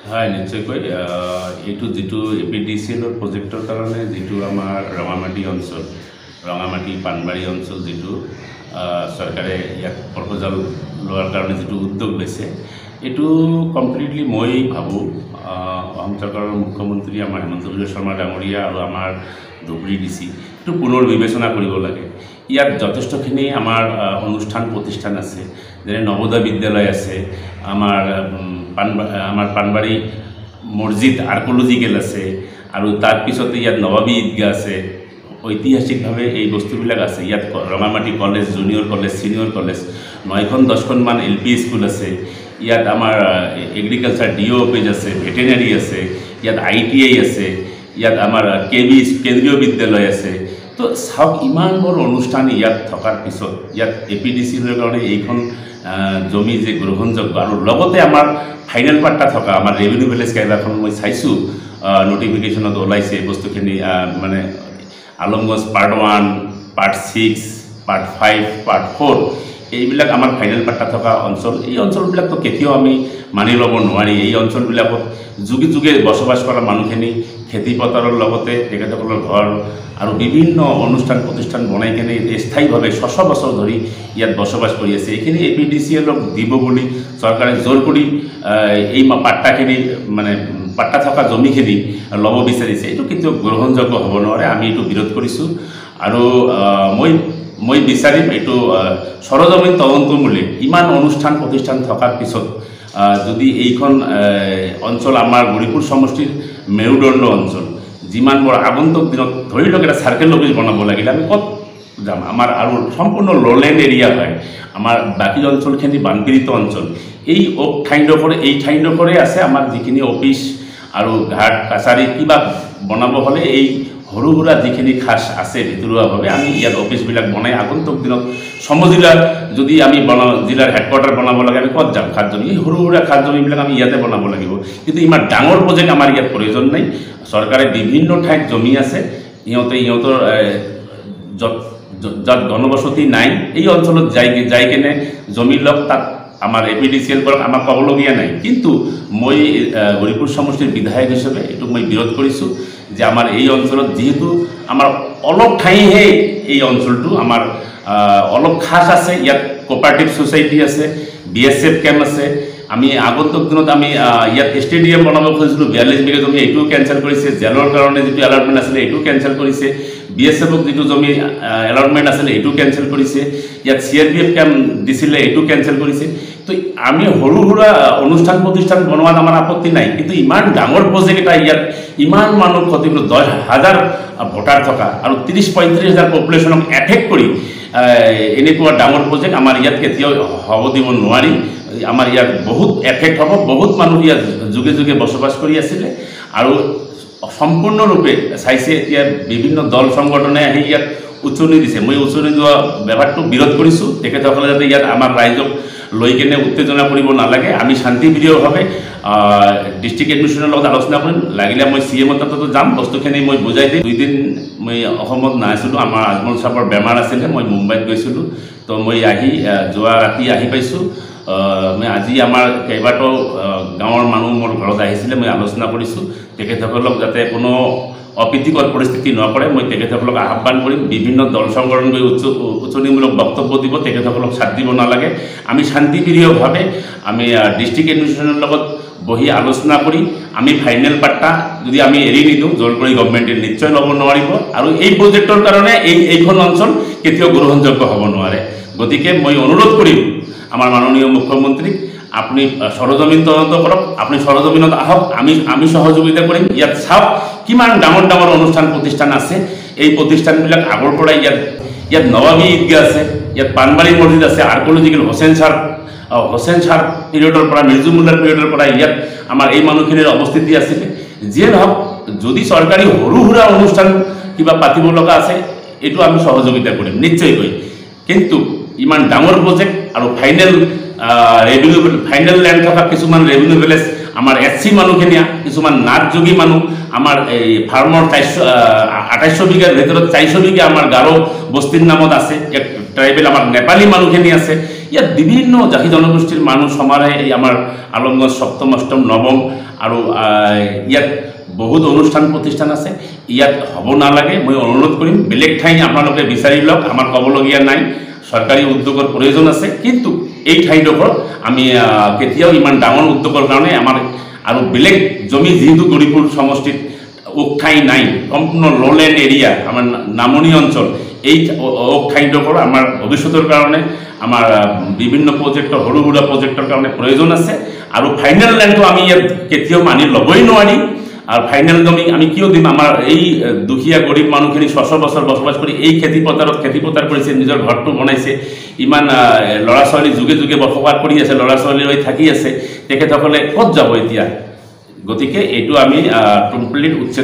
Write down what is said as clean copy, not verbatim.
হয় নিশ্চয়কৈ এইটো যিটো APDCL প্ৰজেক্টৰ কাৰণে যিটো আমাৰ ৰঙামাটি অঞ্চল ৰঙামাটি পানবাৰী অঞ্চল যিটো চৰকাৰে ইয়াত প্ৰপ'জাল লোৱাৰ কাৰণে যিটো উদ্যোগ লৈছে এইটো কমপ্লিটলি মই ভাবোঁ অসম চৰকাৰৰ মুখ্যমন্ত্ৰী আমাৰ হিমন্ত বিশ্ব শৰ্মা ডাঙৰীয়া আৰু আমাৰ ধুবুৰী DC এইটো পুনৰ বিবেচনা কৰিব লাগে। ইয়াত যথেষ্টখিনি আমাৰ অনুষ্ঠান প্ৰতিষ্ঠান আছে, যেনে নবোদয় বিদ্যালয় আছে, আমাৰ পানবাৰী মছজিদ আৰ্কলজিকেল আছে, আৰু তাৰ পিছতে ইয়াত নবাবী ঈদগাহ আছে। ঐতিহাসিকভাৱে এই বস্তুবিলাক আছে। ইয়াত Rangamati college, junior college, senior college, 9-10খনমান LP স্কুল আছে। ইয়াত আমাৰ এগ্ৰিকালচাৰ DO অফিচ আছে, ভেটেনাৰী আছে, ইয়াত ITI আছে, ইয়াত আমাৰ KB কেন্দ্ৰীয় বিদ্যালয় আছে। তো চাওক ইমান বৰ অনুষ্ঠান ইয়াত থকাৰ পিছত ইয়াত APDCL কাৰণে এইখন জমি যে গ্ৰহণযোগ্য, আৰু লগতে আমাৰ ফাইনেল পাৰ্টটা থকা আমাৰ ৰেভিনিউ ভিলেজ কেইবাখন মই চাইছোঁ নটিফিকেশ্যনত ওলাইছে বস্তুখিনি, মানে Alamganj part 1, part 6, part 5, part 4 এইবিলাক আমাৰ ফাইনেল পাৰ্টটা থকা অঞ্চল। এই অঞ্চলবিলাকতো কেতিয়াও আমি মানি ল'ব নোৱাৰি। এই অঞ্চলবিলাকত যুগে যুগে বসবাস কৰা মানুহখিনি খেতি পথাৰৰ লগতে তেখেতসকলৰ ঘৰ আৰু বিভিন্ন অনুষ্ঠান প্ৰতিষ্ঠান বনাই কেনে স্থায়ীভাৱে 600 বছৰ ধৰি ইয়াত বসবাস কৰি আছে। এইখিনি APDCLক দিব বুলি চৰকাৰে জোৰ কৰি এই পাট্টাখিনি মানে পাট্টা থকা জমিখিনি ল'ব বিচাৰিছে। এইটো কিন্তু গ্ৰহণযোগ্য হ'ব নোৱাৰে। আমি এইটো বিৰোধ কৰিছোঁ আৰু মই বিচাৰিম এইটো সৰজমিন তদন্তমূলক ইমান অনুষ্ঠান প্ৰতিষ্ঠান থকাৰ পিছত যদি এইখন অঞ্চল আমাৰ গৌৰীপুৰ সমষ্টিৰ মেৰুদণ্ড অঞ্চল, যিমান বৰ আগন্তুক দিনত ধৰি লওক এটা চাৰ্কেল অফিচ বনাব লাগিলে আমি ক'ত যাম? আমাৰ আৰু সম্পূৰ্ণ ল'লেণ্ড এৰিয়া হয়। আমাৰ বাকী অঞ্চলখিনি বানপীড়িত অঞ্চল। এই ঠাইডোখৰে আছে আমাৰ যিখিনি অফিচ আৰু ঘাট কাছাৰী কিবা বনাব হ'লে এই সৰু সুৰা যিখিনি খাচ আছে ভিতৰুৱাভাৱে আমি ইয়াত অফিচবিলাক বনাই আগন্তুক দিনত সমজিলা যদি আমি জিলাৰ হেডকোৱাৰ্টাৰ বনাব লাগে আমি ক'ত যাম? খাট জমি, এই সৰু সুৰা খাট জমিবিলাক আমি ইয়াতে বনাব লাগিব। কিন্তু ইমান ডাঙৰ প্ৰজেক্ট আমাৰ ইয়াত প্ৰয়োজন নাই। চৰকাৰে বিভিন্ন ঠাইত জমি আছে, ইহঁতৰ য'ত ঘনবসতি নাই এই অঞ্চলত যাই কেনে জমি লওক, তাত আমাৰ APDCL কৰক, আমাক ক'বলগীয়া নাই। কিন্তু মই গৌৰীপুৰ সমষ্টিৰ বিধায়ক হিচাপে এইটো মই বিৰোধ কৰিছোঁ যে আমাৰ এই অঞ্চলত যিহেতু আমাৰ অলপ ঠাইহে এই অঞ্চলটো আমাৰ অলপ খাচ আছে। ইয়াত কোঅপাৰেটিভ ছ'চাইটি আছে, BSF কেম্প আছে। আমি আগন্তুক দিনত আমি ইয়াত ষ্টেডিয়াম বনাব খুজিছিলোঁ, 42 বিঘা জমি এইটোও কেঞ্চেল কৰিছে। জেলৰ কাৰণে যিটো এলটমেণ্ট আছিলে এইটোও কেঞ্চেল কৰিছে। BSFক যিটো জমি এলটমেণ্ট আছিলে এইটো কেঞ্চেল কৰিছে। ইয়াত CRPF কেম্প দিছিলে এইটো কেঞ্চেল কৰিছে। তো আমি সৰু সুৰা অনুষ্ঠান প্ৰতিষ্ঠান বনোৱাত আমাৰ আপত্তি নাই, কিন্তু ইমান ডাঙৰ প্ৰজেক্ট এটা ইয়াত ইমান মানুহ ক্ষতি কৰি 10,000 ভোটাৰ থকা আৰু 30-35,000 পপুলেশ্যনক এফেক্ট কৰি এনেকুৱা ডাঙৰ প্ৰজেক্ট আমাৰ ইয়াত কেতিয়াও হ'ব দিব নোৱাৰি। আমাৰ ইয়াত বহুত এফেক্ট হ'ব। বহুত মানুহ ইয়াত যুগে যুগে বসবাস কৰি আছিলে আৰু সম্পূৰ্ণৰূপে চাইছে এতিয়া বিভিন্ন দল সংগঠনে আহি ইয়াত উচনি দিছে। মই উচনি দিয়া ব্যৱহাৰটো বিৰোধ কৰিছোঁ। তেখেতসকলে যাতে ইয়াত আমাৰ ৰাইজক লৈ কেনে উত্তেজনা কৰিব নালাগে। আমি শান্তিপ্ৰিয়ভাৱে ডিষ্ট্ৰিক্ট এডমিনিষ্ট্ৰেশ্যনৰ লগত আলোচনা কৰিম। লাগিলে মই CMৰ তাতো যাম, বস্তুখিনি মই বুজাই দিম। 2 দিন মই অসমত নাছিলোঁ, আমাৰ আজমল চাপৰ বেমাৰ আছিলে, মই মুম্বাইত গৈছিলোঁ। তো মই যোৱা ৰাতি আহি পাইছোঁ। মই আজি আমাৰ কেইবাটাও গাঁৱৰ মানুহ মোৰ ঘৰত আহিছিলে, মই আলোচনা কৰিছোঁ। তেখেতসকলক যাতে কোনো অপ্ৰীতিকৰ পৰিস্থিতি নকৰে মই তেখেতসকলক আহ্বান কৰিম। বিভিন্ন দল সংগঠন গৈ উচনিমূলক বক্তব্য দিব, তেখেতসকলক চাথ দিব নালাগে। আমি শান্তিপ্ৰিয়ভাৱে আমি ডিষ্ট্ৰিক্ট এডমিনিষ্ট্ৰেশ্যনৰ লগত বহি আলোচনা কৰি আমি ফাইনেল পাৰ্টটা যদি আমি এৰি নিদিওঁ, জোৰ কৰি গভৰ্ণমেণ্টে নিশ্চয় ল'ব নোৱাৰিব। আৰু এই প্ৰজেক্টৰ কাৰণে এইখন অঞ্চল কেতিয়াও গ্ৰহণযোগ্য হ'ব নোৱাৰে। গতিকে মই অনুৰোধ কৰিম আমাৰ মাননীয় মুখ্যমন্ত্ৰীক, আপুনি সৰজমিন তদন্ত কৰক, আপুনি সৰজমিনত আহক, আমি সহযোগিতা কৰিম। ইয়াত চাওক কিমান ডাঙৰ ডাঙৰ অনুষ্ঠান প্ৰতিষ্ঠান আছে। এই প্ৰতিষ্ঠানবিলাক আগৰ পৰাই ইয়াত নবাবী ঈদগাহ আছে, ইয়াত পানবাৰী মছজিদ আছে, আৰ্কলজিকেল হোসেন ছাৰ পিৰিয়ডৰ পৰা, মিৰ্জু মোল্লাৰ পিৰিয়ডৰ পৰা ইয়াত আমাৰ এই মানুহখিনিৰ অৱস্থিতি আছিলে। যিয়ে নহওক, যদি চৰকাৰী সৰু সুৰা অনুষ্ঠান কিবা পাতিব লগা আছে এইটো আমি সহযোগিতা কৰিম নিশ্চয়কৈ। কিন্তু ইমান ডাঙৰ প্ৰজেক্ট আৰু ফাইনেল লেণ্ড থকা কিছুমান ৰেভিনিউ ভিলেজ, আমাৰ SC মানুহখিনিয়া, কিছুমান নাথযোগী মানুহ, আমাৰ এই ফাৰ্মৰ 2800 বিঘাৰ ভিতৰত 400 বিঘা আমাৰ গাৰো বস্তিৰ নামত আছে। ট্ৰাইবেল আমাৰ নেপালী মানুহখিনি আছে। ইয়াত বিভিন্ন জাতি জনগোষ্ঠীৰ মানুহ সমাৰে এই আমাৰ আলমগঞ্জ 7ম, 8ম, 9ম আৰু ইয়াত বহুত অনুষ্ঠান প্ৰতিষ্ঠান আছে ইয়াত হ'ব নালাগে মই অনুৰোধ কৰিম বেলেগ ঠাই আপোনালোকে বিচাৰি লওক আমাৰ ক'বলগীয়া নাই চৰকাৰী উদ্যোগৰ প্ৰয়োজন আছে কিন্তু এই ঠাইডোখৰ আমি কেতিয়াও ইমান ডাঙৰ উদ্যোগৰ কাৰণে আমাৰ আৰু বেলেগ জমি যিহেতু গৰিপুৰ সমষ্টিত ওক ঠাই নাই সম্পূৰ্ণ ললেণ্ড এৰিয়া আমাৰ নামনি অঞ্চল এই ওক ঠাইডোখৰ আমাৰ ভৱিষ্যতৰ কাৰণে আমাৰ বিভিন্ন প্ৰজেক্টৰ সৰু সুৰা প্ৰজেক্টৰ কাৰণে প্ৰয়োজন আছে আৰু ফাইনেল লেণ্ডটো আমি ইয়াত কেতিয়াও মানি ল'বই নোৱাৰিম আর ফাইনাল জমি আমি কিয় দিম আমার এই দুখীয়া গরিব মানুষখিনি 600 বছর বসবাস করে এই খেতি পথার করেছে নিজের ঘরটো বনাইছে ইমান লড়া ছোৱালী যুগে যুগে বসবাস কৰি আছে লড়া ছোৱালী হৈ থাকি আছে তেখেতসকলে ক'ত যাব এতিয়া গতিকে এইটো আমি কমপ্লিট উচ্ছেদ